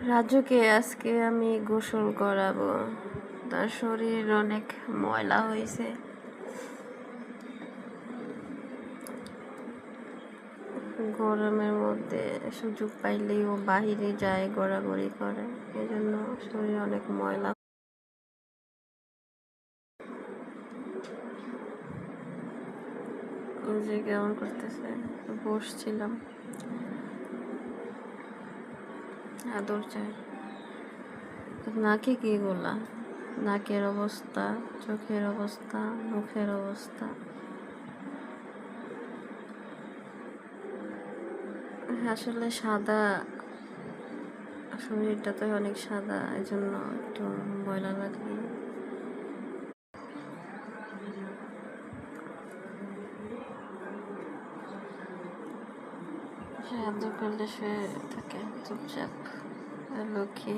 রাজুকে আজকে আমি গোসল করাবো। তার শরীর অনেক ময়লা হয়েছে। গরমের মধ্যে সুযোগ পাইলেই ও বাহিরে যায়, গড়াগড়ি করে, এজন্য শরীর অনেক ময়লা। যে কেমন করতেছে, বসছিলাম, আদর চাই। নাকে কি গোলা, নাকের অবস্থা, চোখের অবস্থা, মুখের অবস্থা। আসলে সাদা শরীরটা তো অনেক সাদা, এই জন্য একটু ময়লা লাগে। সে আদর করলে সে থাকে চুপচাপ, লক্ষ্মী।